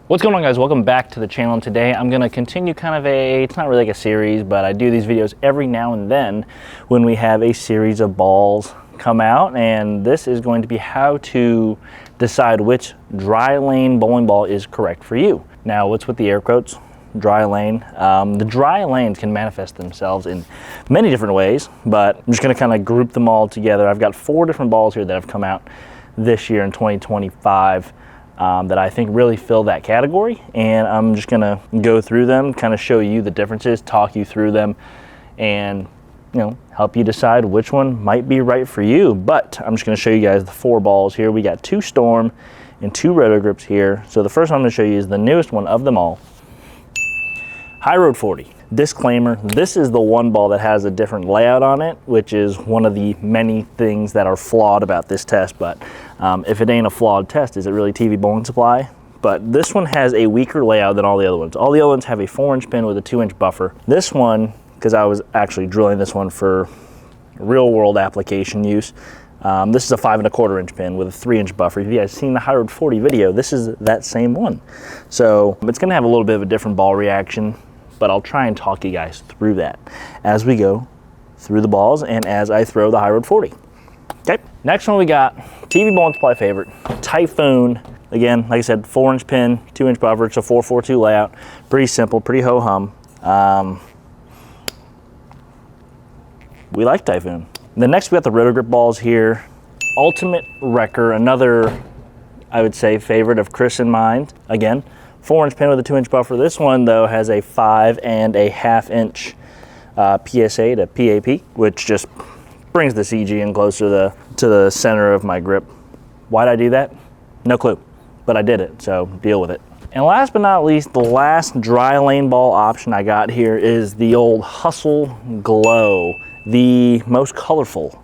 What's going on, guys? Welcome back to the channel. Today I'm going to continue kind of it's not really like a series, but I do these videos every now and then when we have a series of balls come out, and this is going to be how to decide which dry lane bowling ball is correct for you. Now, what's with the air quotes? Dry lane. The dry lanes can manifest themselves in many different ways, but I'm just going to kind of group them all together. I've got 4 different balls here that have come out this year in 2025. That I think really fill that category, and I'm just gonna go through them, kind of show you the differences, talk you through them, and help you decide which one might be right for you. But I'm just gonna show you guys the 4 balls here. We got 2 Storm and 2 Roto grips here. So the first one I'm gonna show you is the newest one of them all, High Road 40. Disclaimer, this is the one ball that has a different layout on it, which is one of the many things that are flawed about this test. But if it ain't a flawed test, is it really TV Bowling Supply? But this one has a weaker layout than all the other ones. All the other ones have a 4-inch pin with a 2-inch buffer. This one, because I was actually drilling this one for real world application use, this is a 5 1/4-inch pin with a 3-inch buffer. If you guys seen the High Road 40 video, this is that same one. So it's gonna have a little bit of a different ball reaction, but I'll try and talk you guys through that as we go through the balls and as I throw the High Road 40. Okay, next one we got TV Bowling Supply favorite, Typhoon. Again, like I said, 4-inch pin, 2-inch buffer, it's a 4-4-2 layout. Pretty simple, pretty ho-hum. We like Typhoon. Then next we got the Roto grip balls here. Ultimate Wrecker, another, I would say, favorite of Chris and mine. Again, 4-inch pin with a 2-inch buffer. This one, though, has a 5 1/2-inch PSA to PAP, which just brings the CG in closer to the center of my grip. Why'd I do that? No clue, but I did it, so deal with it. And last but not least, the last dry lane ball option I got here is the old Hustle Glow, the most colorful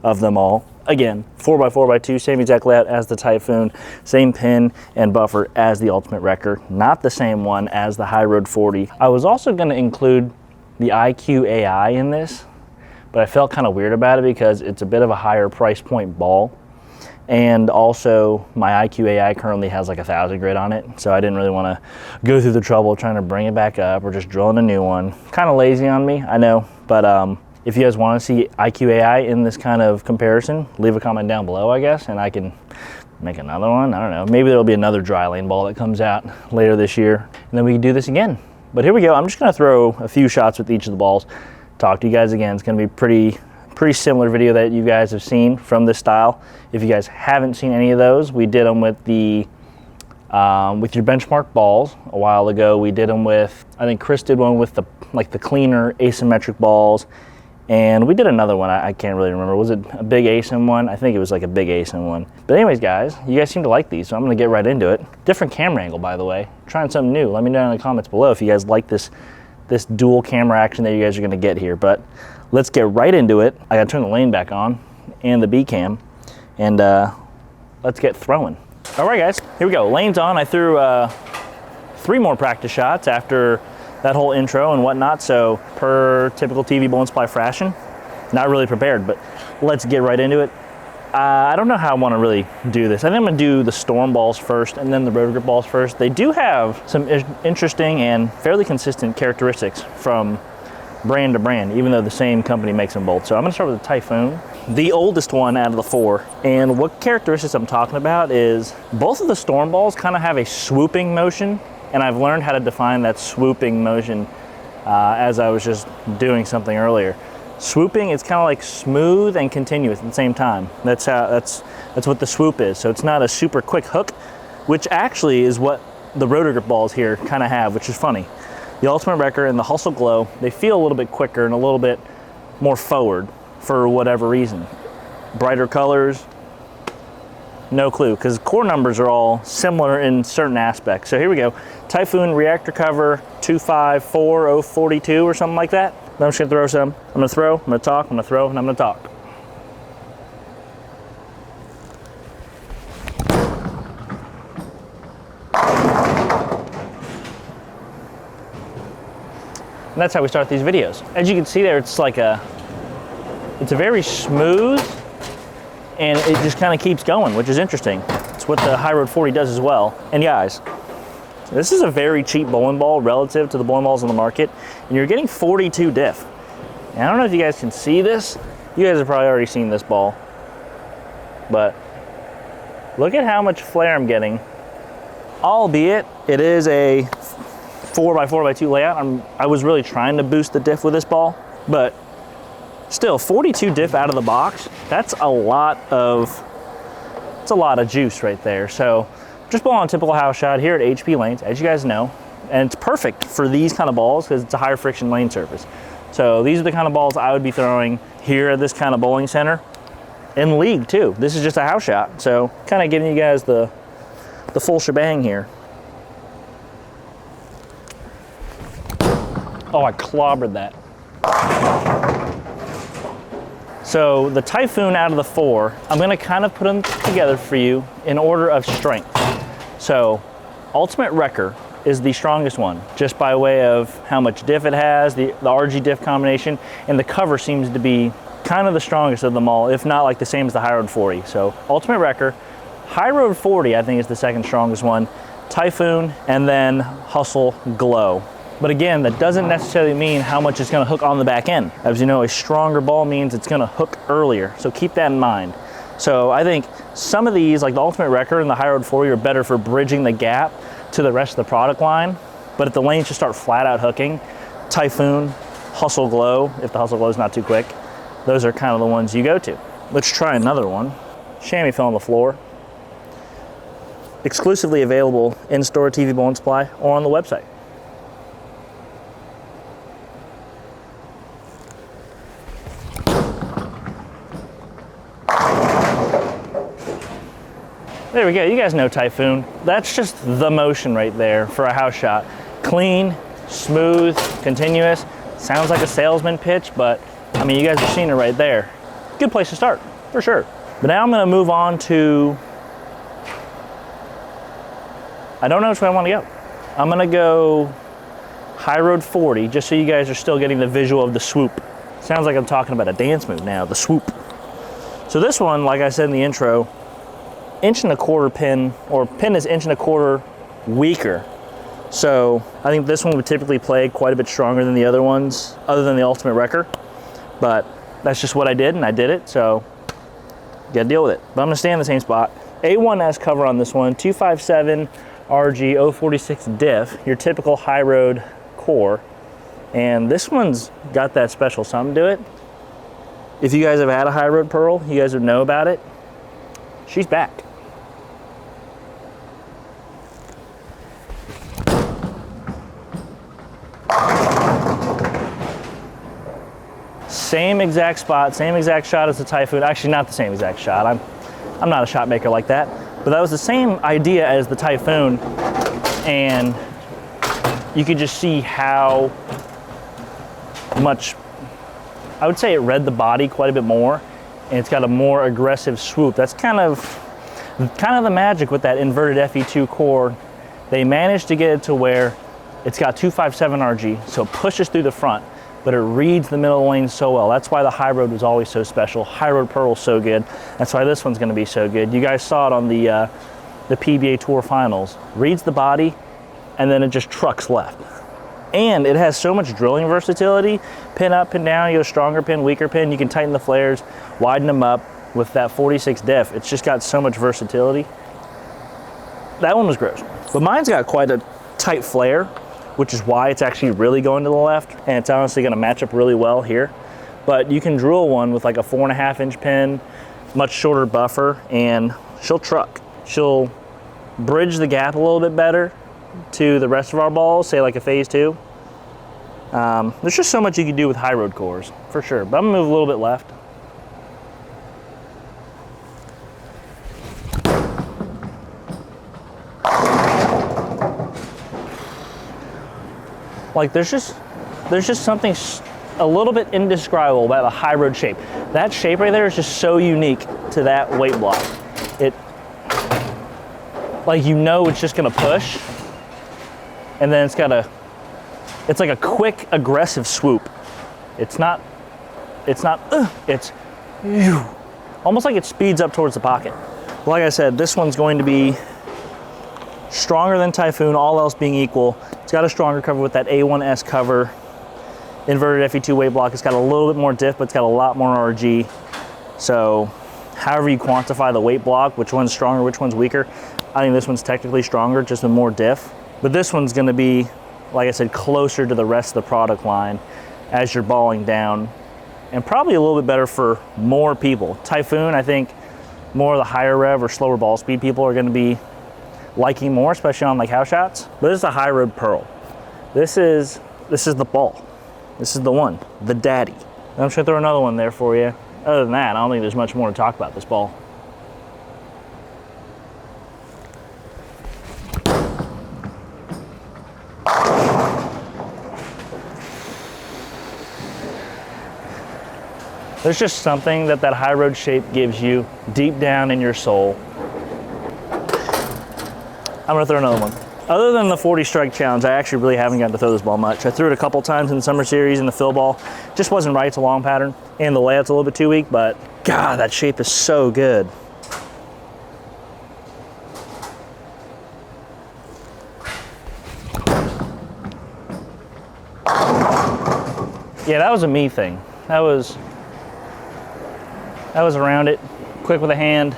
of them all. Again, 4x4x2, same exact layout as the Typhoon, same pin and buffer as the Ultimate Wrecker, not the same one as the High Road 40. I was also going to include the IQ AI in this, but I felt kind of weird about it because it's a bit of a higher price point ball. And also my IQ AI currently has like 1,000 grit on it, so I didn't really want to go through the trouble of trying to bring it back up or just drilling a new one. Kind of lazy on me, I know, but if you guys want to see IQ AI in this kind of comparison, leave a comment down below, I guess, and I can make another one. I don't know. Maybe there'll be another dry lane ball that comes out later this year, and then we can do this again. But here we go. I'm just going to throw a few shots with each of the balls. Talk to you guys again. It's going to be pretty similar video that you guys have seen from this style. If you guys haven't seen any of those, we did them with the with your benchmark balls a while ago. We did them with, I think Chris did one with the cleaner asymmetric balls. And we did another one, I can't really remember. Was it a big ASIM one? I think it was like a big ASIM one. But anyways, guys, you guys seem to like these, so I'm gonna get right into it. Different camera angle, by the way. Trying something new. Let me know in the comments below if you guys like this dual camera action that you guys are gonna get here. But let's get right into it. I gotta turn the lane back on and the B cam, and let's get throwing. All right, guys, here we go. Lane's on. I threw 3 more practice shots after that whole intro and whatnot, so per typical TV Bowling Supply fashion, not really prepared, but let's get right into it. I don't know how I want to really do this. I think I'm going to do the Storm balls first and then the Roto grip balls first. They do have some interesting and fairly consistent characteristics from brand to brand, even though the same company makes them both. So I'm going to start with the Typhoon, the oldest one out of the 4. And what characteristics I'm talking about is both of the Storm balls kind of have a swooping motion, and I've learned how to define that swooping motion as I was just doing something earlier. Swooping is kind of like smooth and continuous at the same time. That's what the swoop is. So it's not a super quick hook, which actually is what the Roto grip balls here kind of have, which is funny. The Ultimate Wrecker and the Hustle Glow, they feel a little bit quicker and a little bit more forward for whatever reason. Brighter colors, no clue, because core numbers are all similar in certain aspects. So here we go. Typhoon reactor cover 254042 or something like that. Then I'm just gonna throw some. I'm gonna throw, I'm gonna talk, I'm gonna throw, and I'm gonna talk. And that's how we start these videos. As you can see there, it's a very smooth, and it just kind of keeps going, which is interesting. It's what the High Road 40 does as well. And guys, This is a very cheap bowling ball relative to the bowling balls on the market, and you're getting 42 diff. And I don't know if you guys can see this. You guys have probably already seen this ball, but look at how much flare I'm getting. Albeit it is a 4x4x2 layout. I was really trying to boost the diff with this ball, but still 42 diff out of the box. That's a lot of juice right there. So just bowling on a typical house shot here at HP lanes, as you guys know, and it's perfect for these kind of balls because it's a higher friction lane surface. So these are the kind of balls I would be throwing here at this kind of bowling center. In league too. This is just a house shot. So kind of giving you guys the full shebang here. Oh, I clobbered that. So the Typhoon out of the 4, I'm gonna kind of put them together for you in order of strength. So Ultimate Wrecker is the strongest one, just by way of how much diff it has, the RG diff combination, and the cover seems to be kind of the strongest of them all, if not like the same as the High Road 40. So Ultimate Wrecker, High Road 40 I think is the second strongest one, Typhoon, and then Hustle Glow. But again, that doesn't necessarily mean how much it's gonna hook on the back end. As you know, a stronger ball means it's gonna hook earlier, so keep that in mind. So I think some of these, like the Ultimate Wrecker and the High Road 40, are better for bridging the gap to the rest of the product line. But if the lanes just start flat out hooking, Typhoon, Hustle Glow, if the Hustle Glow is not too quick, those are kind of the ones you go to. Let's try another one. Chamois fell on the floor. Exclusively available in-store at TV Bowling Supply or on the website. There we go, you guys know Typhoon. That's just the motion right there for a house shot. Clean, smooth, continuous. Sounds like a salesman pitch, but I mean, you guys have seen it right there. Good place to start, for sure. But now I'm gonna move on to, I don't know which way I wanna go. I'm gonna go High Road 40, just so you guys are still getting the visual of the swoop. Sounds like I'm talking about a dance move now, the swoop. So this one, like I said in the intro, 1.25 inch pin, or pin is 1.25 inch weaker. So I think this one would typically play quite a bit stronger than the other ones, other than the Ultimate Wrecker. But that's just what I did, and I did it, so gotta deal with it. But I'm gonna stay in the same spot. A1S cover on this one, 257 RG 046 diff, your typical High Road core. And this one's got that special something to it. If you guys have had a High Road Pearl, you guys would know about it. She's back. Same exact spot, same exact shot as the Typhoon. Actually, not the same exact shot. I'm not a shot maker like that. But that was the same idea as the Typhoon. And you could just see how much, I would say it read the body quite a bit more. And it's got a more aggressive swoop. That's kind of the magic with that inverted FE2 core. They managed to get it to where it's got 257 RG, so it pushes through the front, but it reads the middle of the lane so well. That's why the High Road was always so special. High Road Pearl's so good. That's why this one's gonna be so good. You guys saw it on the PBA Tour Finals. Reads the body, and then it just trucks left. And it has so much drilling versatility. Pin up, pin down, you go stronger pin, weaker pin. You can tighten the flares, widen them up with that 46 diff. It's just got so much versatility. That one was gross. But mine's got quite a tight flare, which is why it's actually really going to the left. And it's honestly gonna match up really well here. But you can drill one with like a 4.5 inch pin, much shorter buffer, and she'll truck. She'll bridge the gap a little bit better to the rest of our balls, say like a phase 2. There's just so much you can do with High Road cores, for sure. But I'm gonna move a little bit left. Like there's just something a little bit indescribable about the High Road shape. That shape right there is just so unique to that weight block. It, like, you know, it's just gonna push, and then it's like a quick, aggressive swoop. It's almost like it speeds up towards the pocket. Like I said, this one's going to be Stronger than Typhoon, all else being equal. It's got a stronger cover with that A1S cover. Inverted FE2 weight block. It's got a little bit more diff, but it's got a lot more RG. So however you quantify the weight block, which one's stronger, which one's weaker, I think this one's technically stronger, just with more diff. But this one's gonna be, like I said, closer to the rest of the product line as you're balling down, and probably a little bit better for more people. Typhoon, I think more of the higher rev or slower ball speed people are gonna be liking more, especially on like house shots. But this is a high road Pearl. This is the ball. This is the one, the daddy. I'm just gonna throw another one there for you. Other than that, I don't think there's much more to talk about this ball. There's just something that high road shape gives you deep down in your soul. I'm gonna throw another one. Other than the 40 strike challenge, I actually really haven't gotten to throw this ball much. I threw it a couple times in the summer series in the fill ball. Just wasn't right, it's a long pattern. And the layout's a little bit too weak, but God, that shape is so good. Yeah, that was a me thing. That was around it, quick with a hand.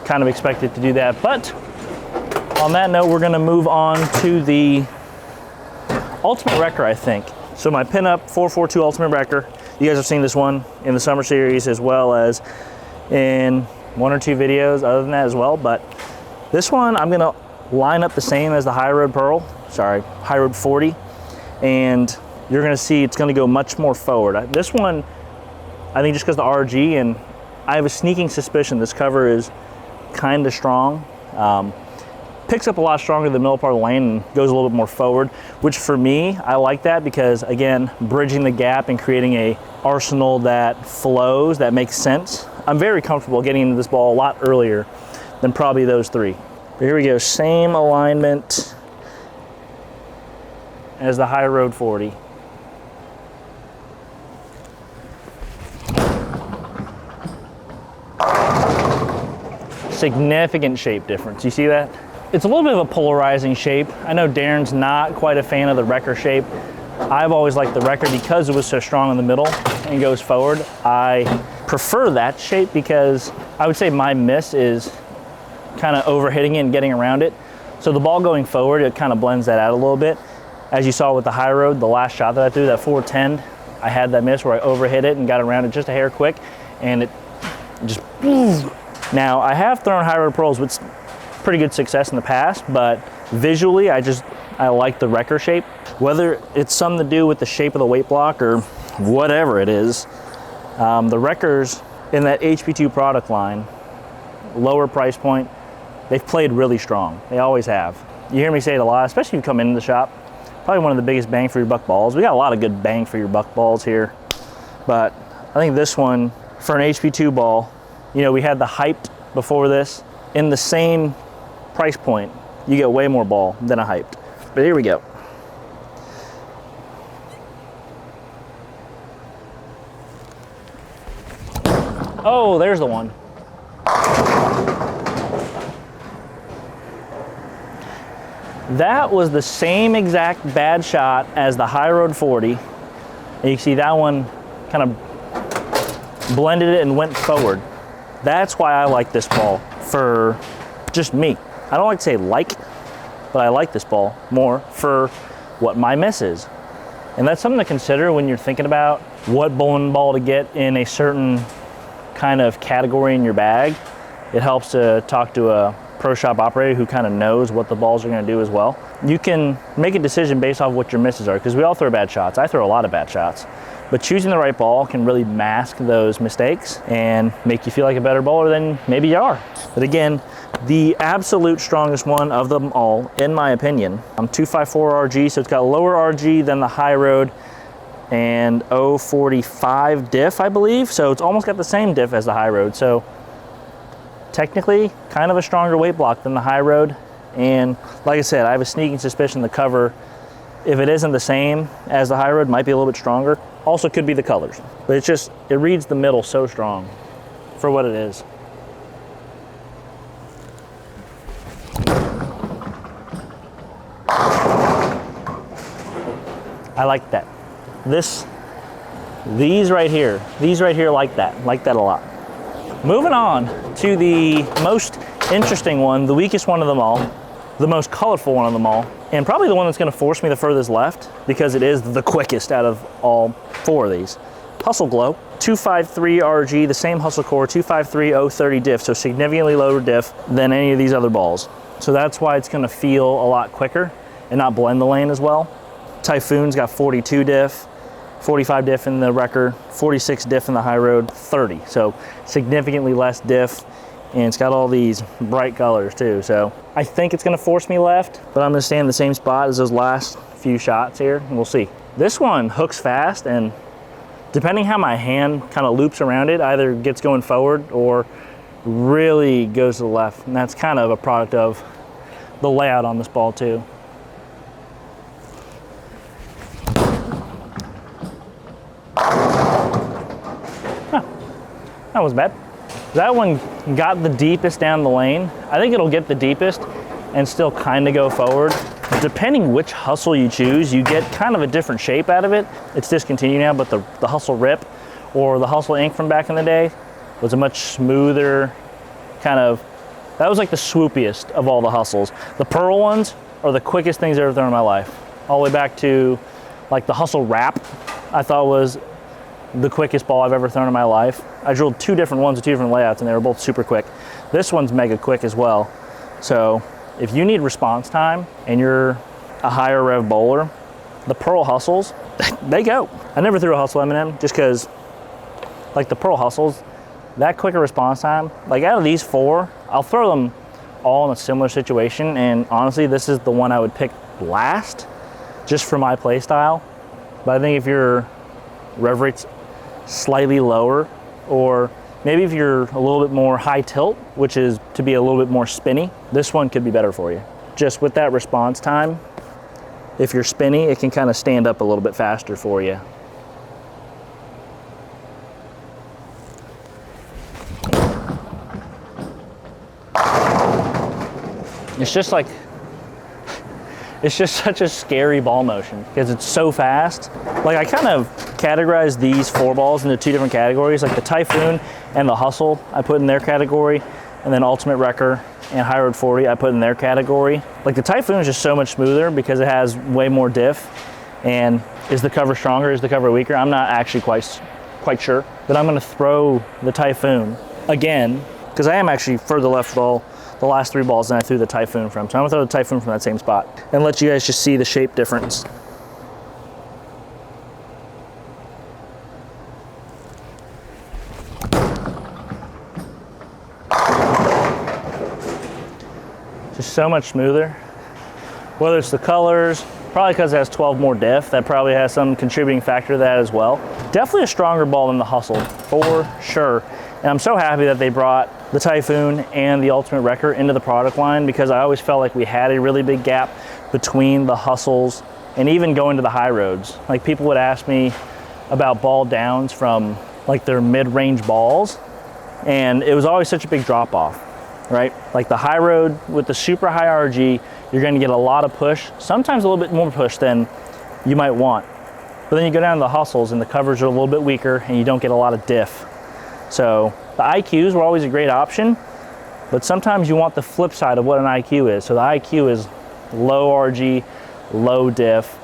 Kind of expected to do that, but on that note, we're gonna move on to the Ultimate Wrecker, I think. So my pinup 442 Ultimate Wrecker. You guys have seen this one in the summer series as well as in one or two videos other than that as well. But this one, I'm gonna line up the same as the High Road Pearl, sorry, High Road 40. And you're gonna see it's gonna go much more forward. This one, I think just because the RG, and I have a sneaking suspicion this cover is kind of strong. Picks up a lot stronger than the middle part of the lane and goes a little bit more forward, which for me, I like that because again, bridging the gap and creating a arsenal that flows, that makes sense. I'm very comfortable getting into this ball a lot earlier than probably those three. But here we go, same alignment as the High Road 40. Significant shape difference, you see that? It's a little bit of a polarizing shape. I know Darren's not quite a fan of the Wrecker shape. I've always liked the Wrecker because it was so strong in the middle and goes forward. I prefer that shape because I would say my miss is kind of overhitting it and getting around it. So the ball going forward, it kind of blends that out a little bit. As you saw with the High Road, the last shot that I threw, that 410, I had that miss where I overhit it and got around it just a hair quick, and it just, now I have thrown High Road Pearls with pretty good success in the past, but visually I like the Wrecker shape. Whether it's something to do with the shape of the weight block or whatever it is, the Wreckers in that HP2 product line, lower price point, they've played really strong. They always have. You hear me say it a lot, especially if you come into the shop. Probably one of the biggest bang for your buck balls. We got a lot of good bang for your buck balls here, but I think this one for an HP2 ball, you know, we had the hyped before this. In the same price point, you get way more ball than a hyped. But here we go. Oh, there's the one. That was the same exact bad shot as the High Road 40. And you can see that one kind of blended it and went forward. That's why I like this ball for just me. I don't like to say like, but I like this ball more for what my miss is. And that's something to consider when you're thinking about what bowling ball to get in a certain kind of category in your bag. It helps to talk to a pro shop operator who kind of knows what the balls are going to do as well. You can make a decision based off what your misses are, because we all throw bad shots. I throw a lot of bad shots. But choosing the right ball can really mask those mistakes and make you feel like a better bowler than maybe you are. But again, the absolute strongest one of them all, in my opinion, 254 RG, so it's got lower RG than the High Road and 045 diff, I believe. So it's almost got the same diff as the High Road. So technically, kind of a stronger weight block than the High Road. And like I said, I have a sneaking suspicion the cover, if it isn't the same as the High Road, might be a little bit stronger. Also could be the colors, but it's just, it reads the middle so strong for what it is. I like that. These right here like that a lot. Moving on to the most interesting one, the weakest one of them all, the most colorful one of them all, and probably the one that's gonna force me the furthest left because it is the quickest out of all 4 of these. Hustle Glow, 253 RG, the same Hustle Core, 253 030 diff, so significantly lower diff than any of these other balls. So that's why it's gonna feel a lot quicker and not blend the lane as well. Typhoon's got 42 diff, 45 diff in the Wrecker, 46 diff in the High Road, 30. So significantly less diff, and it's got all these bright colors too. So I think it's gonna force me left, but I'm gonna stay in the same spot as those last few shots here, and we'll see. This one hooks fast, and depending how my hand kind of loops around it, either gets going forward or really goes to the left. And that's kind of a product of the layout on this ball too. That was bad. That one got the deepest down the lane. I think it'll get the deepest and still kind of go forward. Depending which Hustle you choose, you get kind of a different shape out of it. It's discontinued now, but the Hustle Rip or the Hustle Ink from back in the day was a much smoother kind of, that was like the swoopiest of all the Hustles. The Pearl ones are the quickest things I've ever thrown in my life. All the way back to like the Hustle Wrap, I thought was the quickest ball I've ever thrown in my life. I drilled 2 different ones with 2 different layouts and they were both super quick. This one's mega quick as well. So if you need response time and you're a higher rev bowler, the Pearl Hustles, they go. I never threw a Hustle M&M just because like the Pearl Hustles, that quicker response time, like out of these 4, I'll throw them all in a similar situation, and honestly, this is the one I would pick last just for my play style. But I think if your rev rate's slightly lower, or maybe if you're a little bit more high tilt, which is to be a little bit more spinny, this one could be better for you. Just with that response time, if you're spinny, it can kind of stand up a little bit faster for you. It's just such a scary ball motion because it's so fast. Like I kind of categorize these 4 balls into 2 different categories, like the Typhoon and the Hustle I put in their category, and then Ultimate Wrecker and High Road 40 I put in their category. Like the Typhoon is just so much smoother because it has way more diff. And is the cover stronger, is the cover weaker? I'm not actually quite sure, but I'm gonna throw the Typhoon again, because I am actually further left with all the last 3 balls than I threw the Typhoon from. So I'm gonna throw the Typhoon from that same spot and let you guys just see the shape difference. Just so much smoother. Whether it's the colors, probably because it has 12 more diff, that probably has some contributing factor to that as well. Definitely a stronger ball than the Hustle, for sure. And I'm so happy that they brought the Typhoon and the Ultimate Wrecker into the product line, because I always felt like we had a really big gap between the Hustles and even going to the High Roads. Like people would ask me about ball downs from like their mid-range balls, and it was always such a big drop off, right? Like the High Road with the super high RG, you're gonna get a lot of push, sometimes a little bit more push than you might want. But then you go down to the Hustles and the covers are a little bit weaker and you don't get a lot of diff. So the IQs were always a great option, but sometimes you want the flip side of what an IQ is. So the IQ is low RG, low diff.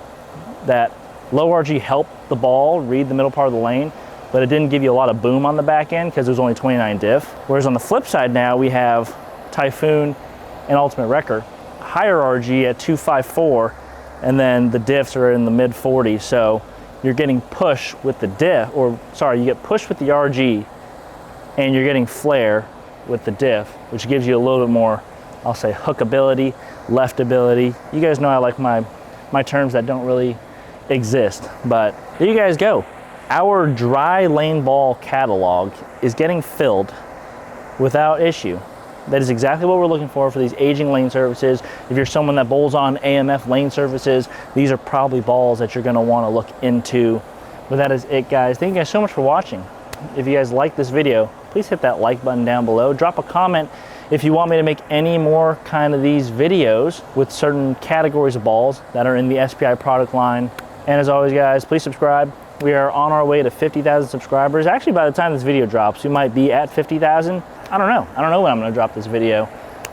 That low RG helped the ball read the middle part of the lane, but it didn't give you a lot of boom on the back end because it was only 29 diff. Whereas on the flip side now, we have Typhoon and Ultimate Wrecker, higher RG at 254, and then the diffs are in the mid 40s. So you're getting push with the diff, or sorry, you get push with the RG, and you're getting flare with the diff, which gives you a little bit more, I'll say, hookability, leftability. You guys know I like my terms that don't really exist, but there you guys go. Our dry lane ball catalog is getting filled without issue. That is exactly what we're looking for these aging lane surfaces. If you're someone that bowls on AMF lane surfaces, these are probably balls that you're gonna wanna look into. But that is it, guys. Thank you guys so much for watching. If you guys like this video, please hit that like button down below. Drop a comment if you want me to make any more kind of these videos with certain categories of balls that are in the SPI product line. And as always, guys, please subscribe. We are on our way to 50,000 subscribers. Actually, by the time this video drops, we might be at 50,000. I don't know. I don't know when I'm going to drop this video.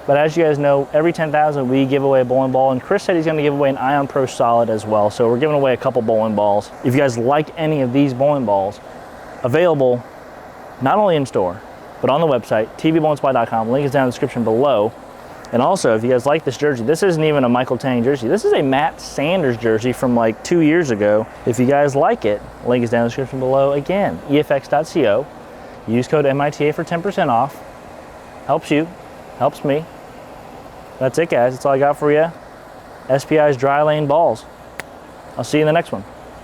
But as you guys know, every 10,000 we give away a bowling ball, and Chris said he's going to give away an Ion Pro Solid as well. So we're giving away a couple bowling balls. If you guys like any of these bowling balls, available not only in store, but on the website, tvbowlingsupply.com. Link is down in the description below. And also, if you guys like this jersey, this isn't even a Michael Tang jersey. This is a Matt Sanders jersey from like 2 years ago. If you guys like it, link is down in the description below. Again, efx.co. Use code MITA for 10% off. Helps you, helps me. That's it, guys. That's all I got for you. SPI's Dry Lane Balls. I'll see you in the next one.